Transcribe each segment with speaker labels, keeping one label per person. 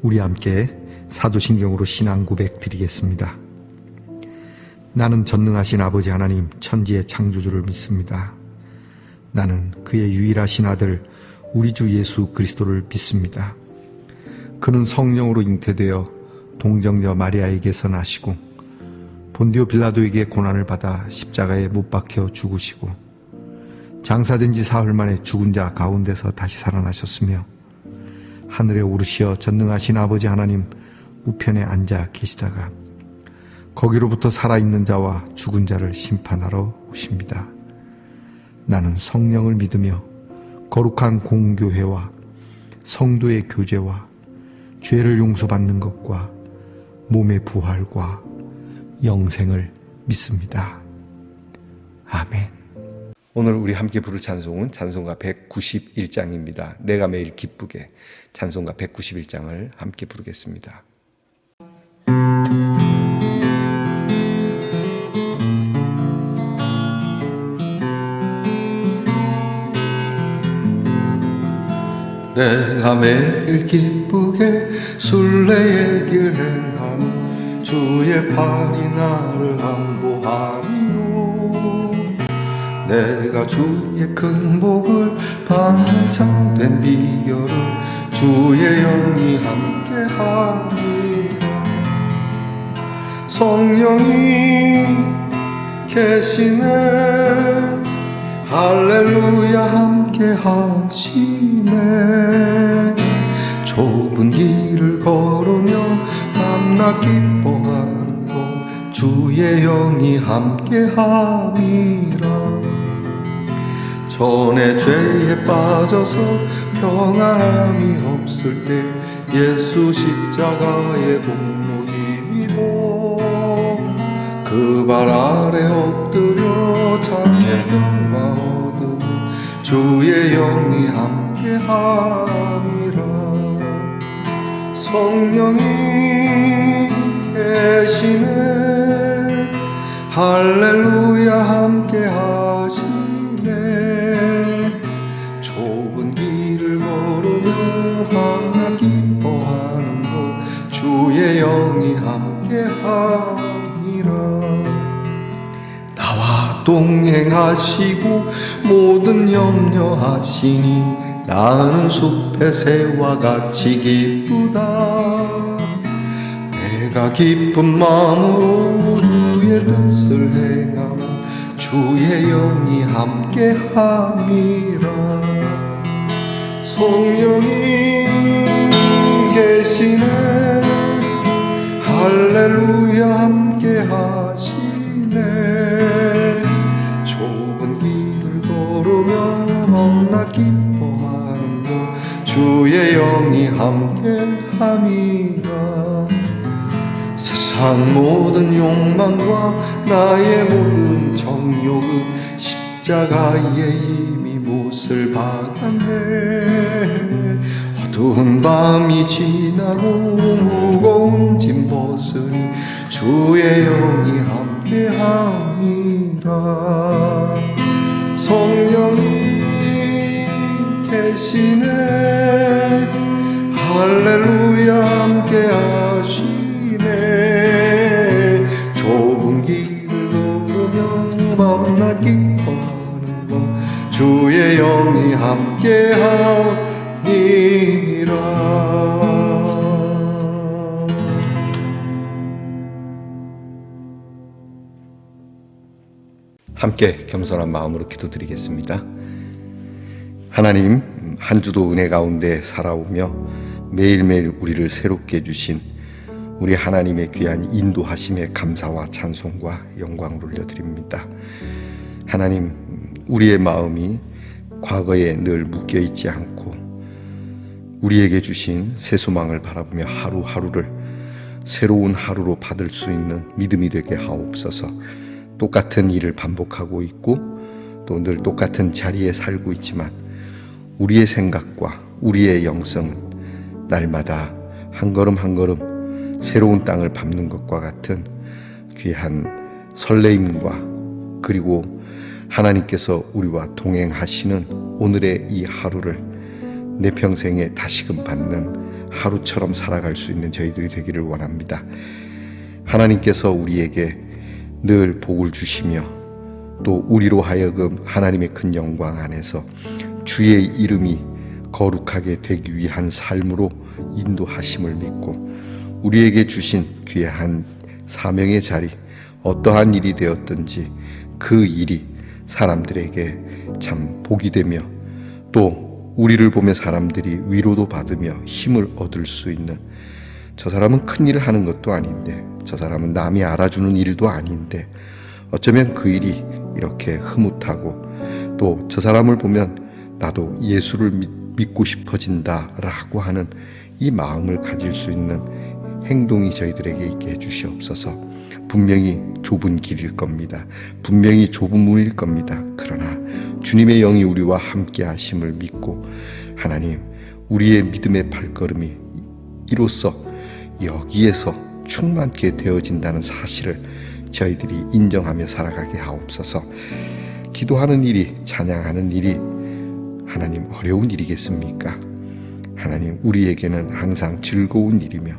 Speaker 1: 우리 함께 사도신경으로 신앙 고백 드리겠습니다. 나는 전능하신 아버지 하나님 천지의 창조주를 믿습니다. 나는 그의 유일하신 아들 우리 주 예수 그리스도를 믿습니다. 그는 성령으로 잉태되어 동정녀 마리아에게서 나시고 본디오 빌라도에게 고난을 받아 십자가에 못 박혀 죽으시고 장사된 지 사흘 만에 죽은 자 가운데서 다시 살아나셨으며 하늘에 오르시어 전능하신 아버지 하나님 우편에 앉아 계시다가 거기로부터 살아있는 자와 죽은 자를 심판하러 오십니다. 나는 성령을 믿으며 거룩한 공교회와 성도의 교제와 죄를 용서받는 것과 몸의 부활과 영생을 믿습니다. 아멘. 오늘 우리 함께 부를 찬송은 찬송가 191장입니다. 내가 매일 기쁘게 찬송가 191장을 함께 부르겠습니다. 내가 매일 기쁘게 순례의 길 행하며 주의 팔이 나를 안보하리요. 내가 주의 큰 복을 반창된 비결을 주의 영이 함께하니 성령이 계시네. 할렐루야 함께하시네. 좁은 길을 걸으며 밤낮 기뻐하는 것 주의 영이 함께함이라. 전에 죄에 빠져서 평안함이 없을 때 예수 십자가의 공로 힘입어 그 발 아래 엎드려 찬양과 얻으며 주의 영이 함께함이라. 성령이 계시네. 할렐루야 함께하시네. 좁은 길을 걸으며 밤낮 기뻐하는 것 주의 영이 함께하니라. 나와 동행하시고 모든 염려하시니 나는 숲의 새와 같이 기쁘다. 내가 기쁜 마음으로 주의 뜻을 행하며 주의 영이 함께함이라. 성령이 계시네. 할렐루야 함께하시네. 좁은 길을 걸으며 밤낮 기뻐하는 것 주의 영이 함께함이라. 세상 모든 욕망과 나의 모든 정욕은 십자가에 이미 못을 박았네. 어두운 밤이 지나고 무거운 짐 벗으니 주의 영이 함께함이라. 성령이 계시네. 할렐루야 함께하시네. 좁은 길을 걸으며 밤낮 기뻐하는 것 주의 영이 함께하니라. 함께 겸손한 마음으로 기도드리겠습니다. 하나님, 한 주도 은혜 가운데 살아오며 매일매일 우리를 새롭게 해주신 우리 하나님의 귀한 인도하심에 감사와 찬송과 영광을 올려드립니다. 하나님, 우리의 마음이 과거에 늘 묶여있지 않고 우리에게 주신 새 소망을 바라보며 하루하루를 새로운 하루로 받을 수 있는 믿음이 되게 하옵소서. 똑같은 일을 반복하고 있고 또 늘 똑같은 자리에 살고 있지만 우리의 생각과 우리의 영성은 날마다 한 걸음 한 걸음 새로운 땅을 밟는 것과 같은 귀한 설레임과 그리고 하나님께서 우리와 동행하시는 오늘의 이 하루를 내 평생에 다시금 받는 하루처럼 살아갈 수 있는 저희들이 되기를 원합니다. 하나님께서 우리에게 늘 복을 주시며 또 우리로 하여금 하나님의 큰 영광 안에서 주의 이름이 거룩하게 되기 위한 삶으로 인도하심을 믿고 우리에게 주신 귀한 사명의 자리, 어떠한 일이 되었든지 그 일이 사람들에게 참 복이 되며 또 우리를 보며 사람들이 위로도 받으며 힘을 얻을 수 있는, 저 사람은 큰 일을 하는 것도 아닌데, 저 사람은 남이 알아주는 일도 아닌데 어쩌면 그 일이 이렇게 흐뭇하고 또 저 사람을 보면 나도 예수를 믿고 싶어진다라고 하는 이 마음을 가질 수 있는 행동이 저희들에게 있게 해주시옵소서. 분명히 좁은 길일 겁니다. 분명히 좁은 문일 겁니다. 그러나 주님의 영이 우리와 함께 하심을 믿고 하나님, 우리의 믿음의 발걸음이 이로써 여기에서 충만케 되어진다는 사실을 저희들이 인정하며 살아가게 하옵소서. 기도하는 일이, 찬양하는 일이 하나님 어려운 일이겠습니까? 하나님, 우리에게는 항상 즐거운 일이며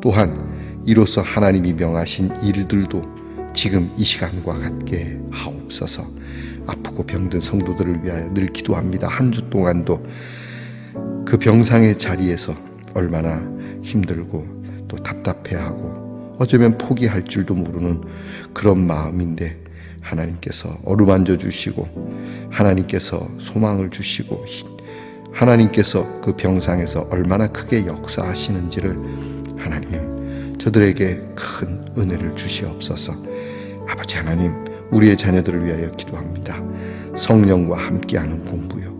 Speaker 1: 또한 이로써 하나님이 명하신 일들도 지금 이 시간과 같게 하옵소서. 아프고 병든 성도들을 위하여 늘 기도합니다. 한 주 동안도 그 병상의 자리에서 얼마나 힘들고 또 답답해하고 어쩌면 포기할 줄도 모르는 그런 마음인데 하나님께서 어루만져 주시고 하나님께서 소망을 주시고 하나님께서 그 병상에서 얼마나 크게 역사하시는지를 하나님, 저들에게 큰 은혜를 주시옵소서. 아버지 하나님, 우리의 자녀들을 위하여 기도합니다. 성령과 함께하는 공부요,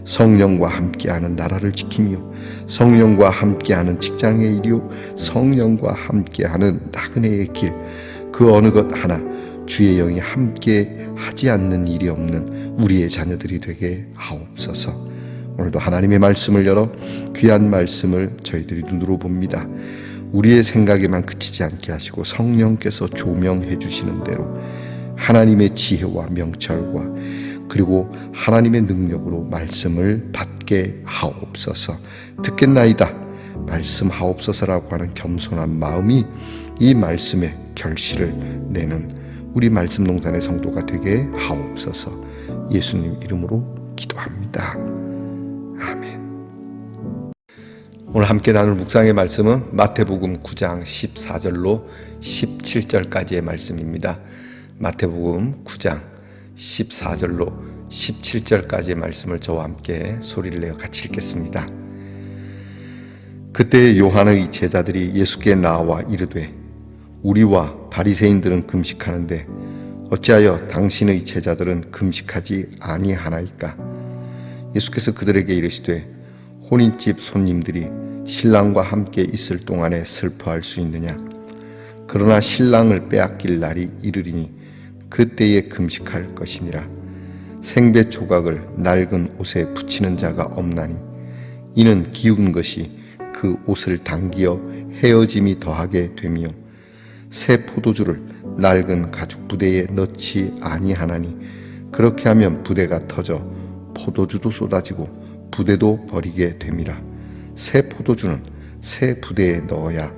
Speaker 1: 성령과 함께하는 나라를 지킴이요, 성령과 함께하는 직장의 일이요, 성령과 함께하는 나그네의 길, 그 어느 것 하나 주의 영이 함께 하지 않는 일이 없는 우리의 자녀들이 되게 하옵소서. 오늘도 하나님의 말씀을 열어 귀한 말씀을 저희들이 눈으로 봅니다. 우리의 생각에만 그치지 않게 하시고 성령께서 조명해 주시는 대로 하나님의 지혜와 명철과 그리고 하나님의 능력으로 말씀을 받게 하옵소서. 듣겠나이다 말씀하옵소서라고 하는 겸손한 마음이 이 말씀의 결실을 내는 우리 말씀 농단의 성도가 되게 하옵소서. 예수님 이름으로 기도합니다. 아멘. 오늘 함께 나눌 묵상의 말씀은 마태복음 9장 14절로 17절까지의 말씀입니다. 마태복음 9장 14절로 17절까지의 말씀을 저와 함께 소리를 내어 같이 읽겠습니다. 그때 요한의 제자들이 예수께 나와 이르되 우리와 바리새인들은 금식하는데 어찌하여 당신의 제자들은 금식하지 아니하나이까? 예수께서 그들에게 이르시되 혼인집 손님들이 신랑과 함께 있을 동안에 슬퍼할 수 있느냐? 그러나 신랑을 빼앗길 날이 이르리니 그때에 금식할 것이니라. 생배 조각을 낡은 옷에 붙이는 자가 없나니 이는 기운 것이 그 옷을 당기어 헤어짐이 더하게 되며 새 포도주를 낡은 가죽 부대에 넣지 아니하나니 그렇게 하면 부대가 터져 포도주도 쏟아지고 부대도 버리게 됨이라. 새 포도주는 새 부대에 넣어야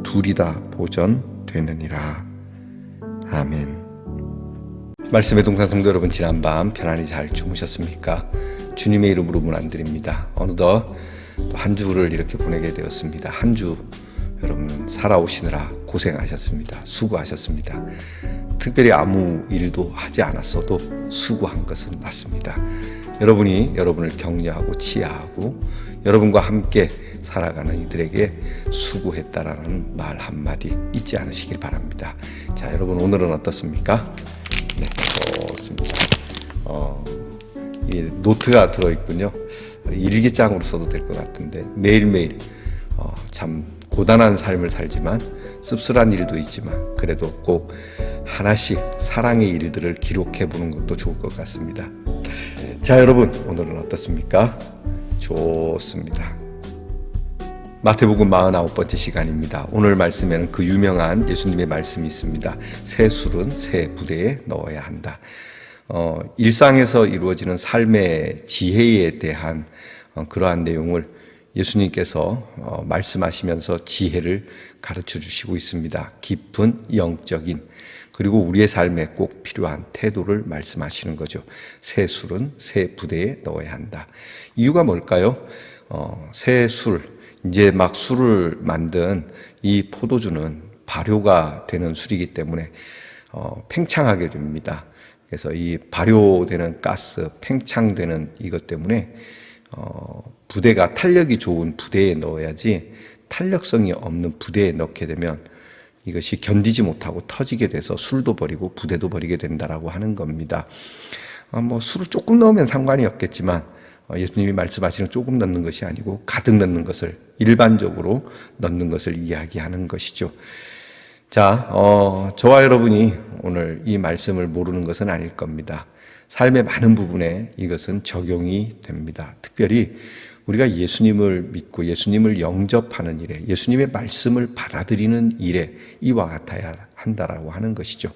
Speaker 1: 둘이 다 보전되느니라. 아멘. 말씀의 동산 성도 여러분, 지난밤 편안히 잘 주무셨습니까? 주님의 이름으로 문안드립니다. 어느덧 또 한 주를 이렇게 보내게 되었습니다. 한 주 여러분 살아오시느라 고생하셨습니다. 수고하셨습니다. 특별히 아무 일도 하지 않았어도 수고한 것은 맞습니다. 여러분이 여러분을 격려하고 치하하고 여러분과 함께 살아가는 이들에게 수고했다라는 말 한마디 잊지 않으시길 바랍니다. 자, 여러분 오늘은 어떻습니까? 네, 좋습니다. 이 노트가 들어있군요. 일기장으로 써도 될 것 같은데 매일매일 참 고단한 삶을 살지만 씁쓸한 일도 있지만 그래도 꼭 하나씩 사랑의 일들을 기록해 보는 것도 좋을 것 같습니다. 자, 여러분 오늘은 어떻습니까? 좋습니다. 마태복음 49번째 시간입니다. 오늘 말씀에는 그 유명한 예수님의 말씀이 있습니다. 새 술은 새 부대에 넣어야 한다. 일상에서 이루어지는 삶의 지혜에 대한 그러한 내용을 예수님께서 말씀하시면서 지혜를 가르쳐 주시고 있습니다. 깊은 영적인, 그리고 우리의 삶에 꼭 필요한 태도를 말씀하시는 거죠. 새 술은 새 부대에 넣어야 한다. 이유가 뭘까요? 새 술, 이제 막 술을 만든 이 포도주는 발효가 되는 술이기 때문에 팽창하게 됩니다. 그래서 이 발효되는 가스, 팽창되는 이것 때문에 부대가 탄력이 좋은 부대에 넣어야지, 탄력성이 없는 부대에 넣게 되면 이것이 견디지 못하고 터지게 돼서 술도 버리고 부대도 버리게 된다라고 하는 겁니다. 술을 조금 넣으면 상관이 없겠지만 예수님이 말씀하시는 조금 넣는 것이 아니고 가득 넣는 것을, 일반적으로 넣는 것을 이야기하는 것이죠. 자, 저와 여러분이 오늘 이 말씀을 모르는 것은 아닐 겁니다. 삶의 많은 부분에 이것은 적용이 됩니다. 특별히 우리가 예수님을 믿고 예수님을 영접하는 일에, 예수님의 말씀을 받아들이는 일에 이와 같아야 한다라고 하는 것이죠.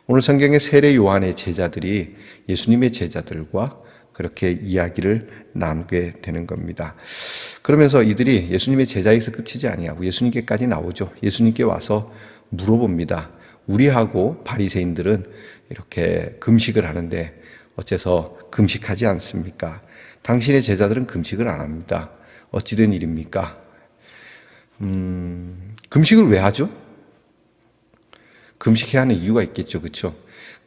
Speaker 1: 오늘 성경의 세례 요한의 제자들이 예수님의 제자들과 그렇게 이야기를 나누게 되는 겁니다. 그러면서 이들이 예수님의 제자에서 끝이지 아니하고 예수님께까지 나오죠. 예수님께 와서 물어봅니다. 우리하고 바리새인들은 이렇게 금식을 하는데 어째서 금식하지 않습니까? 당신의 제자들은 금식을 안 합니다. 어찌된 일입니까? 금식을 왜 하죠? 금식해야 하는 이유가 있겠죠, 그렇죠?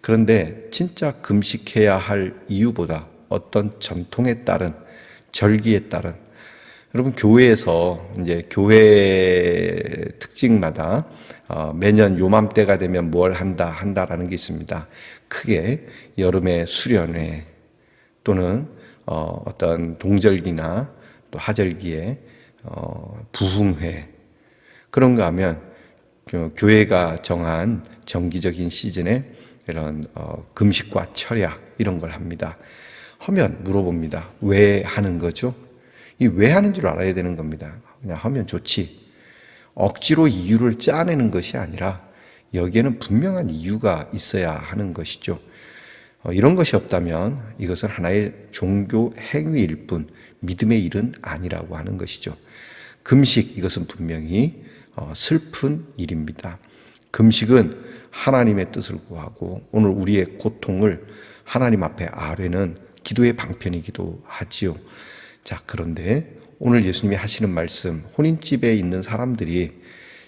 Speaker 1: 그런데 진짜 금식해야 할 이유보다 어떤 전통에 따른, 절기에 따른, 여러분 교회에서 이제 교회 특징마다 매년 요맘때가 되면 뭘 한다라는 게 있습니다. 크게 여름에 수련회 또는 어떤 동절기나 또 하절기에 부흥회, 그런 거 하면 교회가 정한 정기적인 시즌에 이런 금식과 철야 이런 걸 합니다. 하면 물어봅니다. 왜 하는 거죠? 이 왜 하는 줄 알아야 되는 겁니다. 그냥 하면 좋지. 억지로 이유를 짜내는 것이 아니라 여기에는 분명한 이유가 있어야 하는 것이죠. 이런 것이 없다면 이것은 하나의 종교 행위일 뿐 믿음의 일은 아니라고 하는 것이죠. 금식, 이것은 분명히 슬픈 일입니다. 금식은 하나님의 뜻을 구하고 오늘 우리의 고통을 하나님 앞에 아뢰는 기도의 방편이기도 하지요. 자, 그런데 오늘 예수님이 하시는 말씀, 혼인집에 있는 사람들이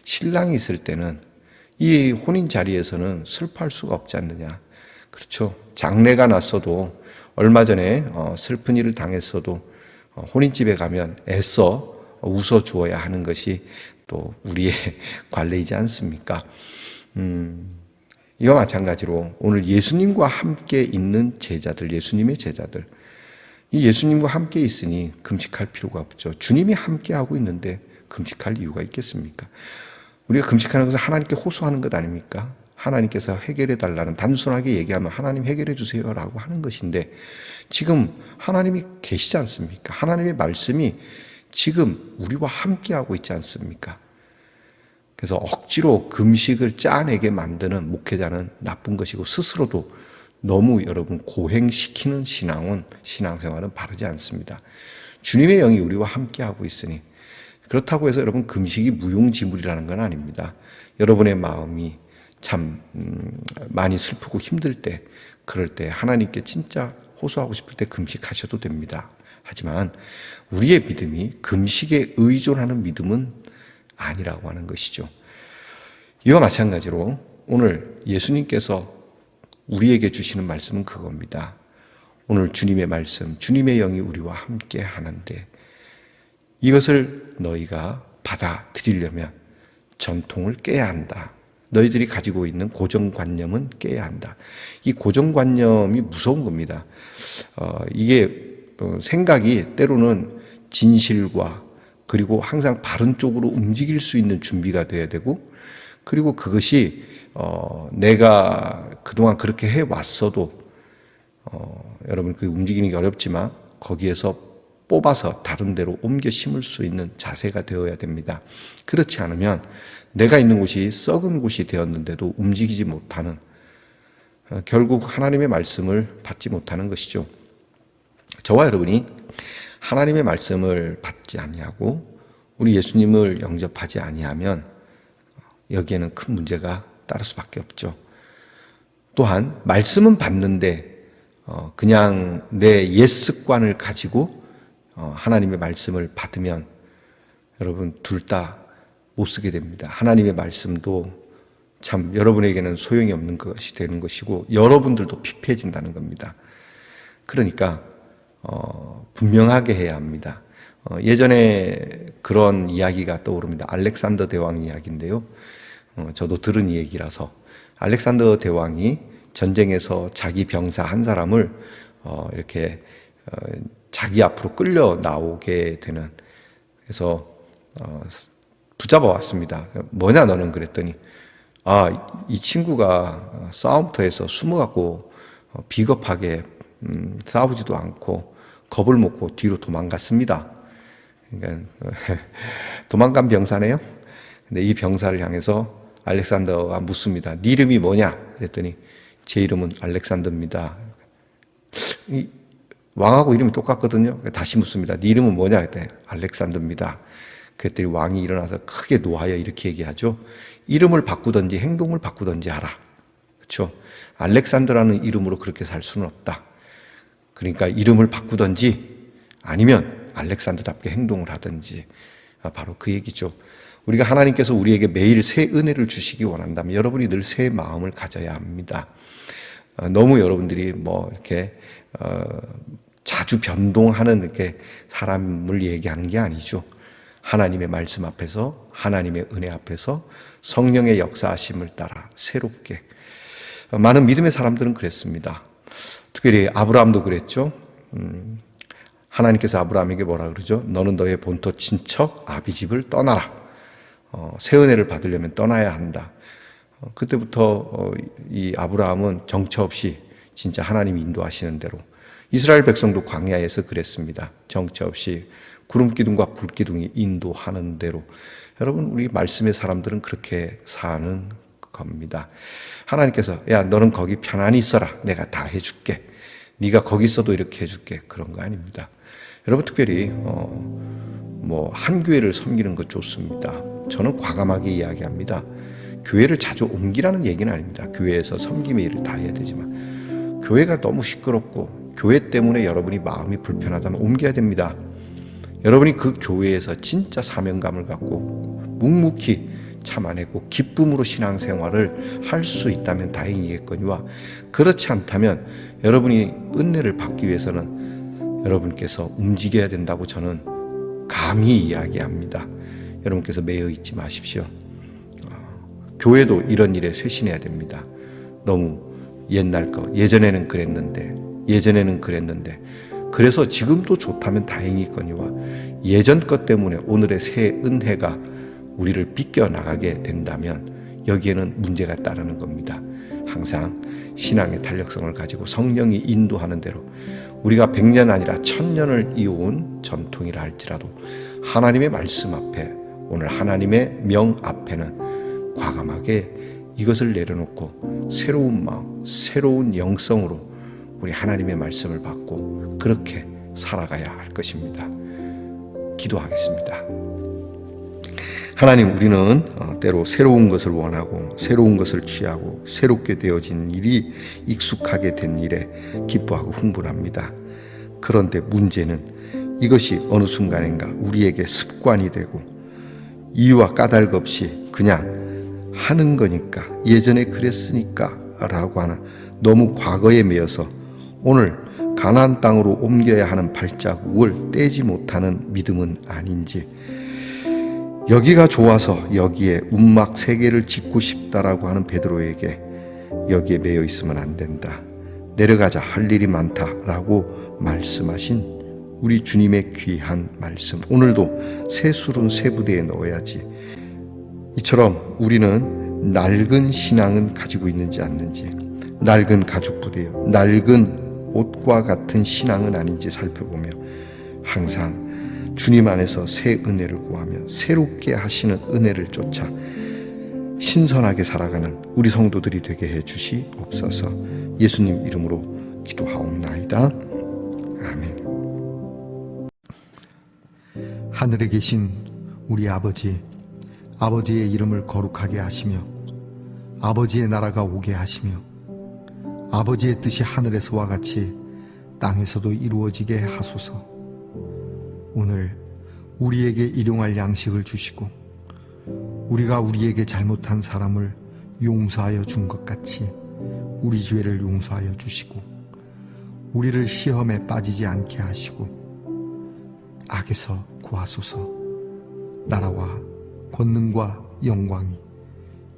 Speaker 1: 신랑이 있을 때는 이 혼인 자리에서는 슬퍼할 수가 없지 않느냐. 그렇죠. 장례가 났어도, 얼마 전에 슬픈 일을 당했어도 혼인집에 가면 애써 웃어 주어야 하는 것이 또 우리의 관례이지 않습니까? 이와 마찬가지로 오늘 예수님과 함께 있는 제자들, 예수님의 제자들, 이 예수님과 함께 있으니 금식할 필요가 없죠. 주님이 함께하고 있는데 금식할 이유가 있겠습니까? 우리가 금식하는 것은 하나님께 호소하는 것 아닙니까? 하나님께서 해결해 달라는, 단순하게 얘기하면 하나님 해결해 주세요라고 하는 것인데 지금 하나님이 계시지 않습니까? 하나님의 말씀이 지금 우리와 함께하고 있지 않습니까? 그래서 억지로 금식을 짜내게 만드는 목회자는 나쁜 것이고 스스로도 너무 여러분 고행시키는 신앙생활은 바르지 않습니다. 주님의 영이 우리와 함께하고 있으니, 그렇다고 해서 여러분 금식이 무용지물이라는 건 아닙니다. 여러분의 마음이 참 많이 슬프고 힘들 때, 그럴 때 하나님께 진짜 호소하고 싶을 때 금식하셔도 됩니다. 하지만 우리의 믿음이 금식에 의존하는 믿음은 아니라고 하는 것이죠. 이와 마찬가지로 오늘 예수님께서 우리에게 주시는 말씀은 그겁니다. 오늘 주님의 말씀, 주님의 영이 우리와 함께 하는데 이것을 너희가 받아들이려면 전통을 깨야 한다. 너희들이 가지고 있는 고정관념은 깨야 한다. 이 고정관념이 무서운 겁니다. 이게 생각이 때로는 진실과 그리고 항상 바른 쪽으로 움직일 수 있는 준비가 돼야 되고, 그리고 그것이 내가 그동안 그렇게 해왔어도 여러분 그 움직이는 게 어렵지만 거기에서 뽑아서 다른 데로 옮겨 심을 수 있는 자세가 되어야 됩니다. 그렇지 않으면 내가 있는 곳이 썩은 곳이 되었는데도 움직이지 못하는, 결국 하나님의 말씀을 받지 못하는 것이죠. 저와 여러분이 하나님의 말씀을 받지 아니하고 우리 예수님을 영접하지 아니하면 여기에는 큰 문제가 따를 수밖에 없죠. 또한 말씀은 받는데 그냥 내 옛 습관을 가지고 하나님의 말씀을 받으면 여러분 둘 다 못 쓰게 됩니다. 하나님의 말씀도 참 여러분에게는 소용이 없는 것이 되는 것이고 여러분들도 피폐해진다는 겁니다. 그러니까 분명하게 해야 합니다. 예전에 그런 이야기가 떠오릅니다. 알렉산더 대왕 이야기인데요. 저도 들은 얘기라서 알렉산더 대왕이 전쟁에서 자기 병사 한 사람을 이렇게 자기 앞으로 끌려 나오게 되는, 그래서 붙잡아 왔습니다. 뭐냐 너는? 그랬더니 이 친구가 싸움터에서 숨어갖고 비겁하게 싸우지도 않고 겁을 먹고 뒤로 도망갔습니다. 그러니까 도망간 병사네요. 근데 이 병사를 향해서 알렉산더가 묻습니다. 네 이름이 뭐냐? 그랬더니 제 이름은 알렉산더입니다. 왕하고 이름이 똑같거든요. 다시 묻습니다. 네 이름은 뭐냐? 그랬더니 알렉산더입니다. 그랬더니 왕이 일어나서 크게 노하여 이렇게 얘기하죠. 이름을 바꾸든지 행동을 바꾸든지 하라. 그렇죠? 알렉산더라는 이름으로 그렇게 살 수는 없다. 그러니까 이름을 바꾸든지 아니면 알렉산더답게 행동을 하든지, 바로 그 얘기죠. 우리가 하나님께서 우리에게 매일 새 은혜를 주시기 원한다면 여러분이 늘 새 마음을 가져야 합니다. 너무 여러분들이 이렇게 자주 변동하는 이렇게 사람을 얘기하는 게 아니죠. 하나님의 말씀 앞에서, 하나님의 은혜 앞에서 성령의 역사하심을 따라 새롭게. 많은 믿음의 사람들은 그랬습니다. 특별히 아브라함도 그랬죠. 하나님께서 아브라함에게 뭐라 그러죠? 너는 너의 본토 친척 아비집을 떠나라. 새 은혜를 받으려면 떠나야 한다. 그때부터 이 아브라함은 정처 없이 진짜 하나님이 인도하시는 대로, 이스라엘 백성도 광야에서 그랬습니다. 정처 없이 구름 기둥과 불 기둥이 인도하는 대로. 여러분, 우리 말씀의 사람들은 그렇게 사는 겁니다. 하나님께서 야 너는 거기 편안히 있어라. 내가 다 해줄게. 네가 거기 있어도 이렇게 해줄게. 그런 거 아닙니다. 여러분, 특별히 한 교회를 섬기는 것 좋습니다. 저는 과감하게 이야기합니다. 교회를 자주 옮기라는 얘기는 아닙니다. 교회에서 섬김의 일을 다 해야 되지만 교회가 너무 시끄럽고 교회 때문에 여러분이 마음이 불편하다면 옮겨야 됩니다. 여러분이 그 교회에서 진짜 사명감을 갖고 묵묵히 참아내고 기쁨으로 신앙생활을 할 수 있다면 다행이겠거니와, 그렇지 않다면 여러분이 은혜를 받기 위해서는 여러분께서 움직여야 된다고 저는 감히 이야기합니다. 여러분께서 매여 있지 마십시오. 교회도 이런 일에 쇄신해야 됩니다. 너무 옛날 거, 예전에는 그랬는데 그래서 지금도 좋다면 다행이거니와 예전 것 때문에 오늘의 새 은혜가 우리를 비껴나가게 된다면 여기에는 문제가 따르는 겁니다. 항상 신앙의 탄력성을 가지고 성령이 인도하는 대로 우리가 100년 아니라 1000년을 이어온 전통이라 할지라도 하나님의 말씀 앞에, 오늘 하나님의 명 앞에는 과감하게 이것을 내려놓고 새로운 마음, 새로운 영성으로 우리 하나님의 말씀을 받고 그렇게 살아가야 할 것입니다. 기도하겠습니다. 하나님, 우리는 때로 새로운 것을 원하고 새로운 것을 취하고 새롭게 되어진 일이 익숙하게 된 일에 기뻐하고 흥분합니다. 그런데 문제는 이것이 어느 순간인가 우리에게 습관이 되고 이유와 까닭 없이 그냥 하는 거니까, 예전에 그랬으니까 라고 하는 너무 과거에 매여서 오늘 가나안 땅으로 옮겨야 하는 발자국을 떼지 못하는 믿음은 아닌지, 여기가 좋아서 여기에 움막 3개를 짓고 싶다라고 하는 베드로에게 여기에 매여 있으면 안 된다. 내려가자, 할 일이 많다라고 말씀하신 우리 주님의 귀한 말씀, 오늘도 새 술은 새 부대에 넣어야지. 이처럼 우리는 낡은 신앙은 가지고 있는지 않는지, 낡은 가죽 부대요, 낡은 옷과 같은 신앙은 아닌지 살펴보며 항상 주님 안에서 새 은혜를 구하며 새롭게 하시는 은혜를 쫓아 신선하게 살아가는 우리 성도들이 되게 해 주시옵소서. 예수님 이름으로 기도하옵나이다. 아멘. 하늘에 계신 우리 아버지의 이름을 거룩하게 하시며 아버지의 나라가 오게 하시며 아버지의 뜻이 하늘에서와 같이 땅에서도 이루어지게 하소서. 오늘 우리에게 일용할 양식을 주시고 우리가 우리에게 잘못한 사람을 용서하여 준 것 같이 우리 죄를 용서하여 주시고 우리를 시험에 빠지지 않게 하시고 악에서 구하소서. 나라와 권능과 영광이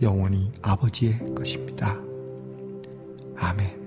Speaker 1: 영원히 아버지의 것입니다. 아멘.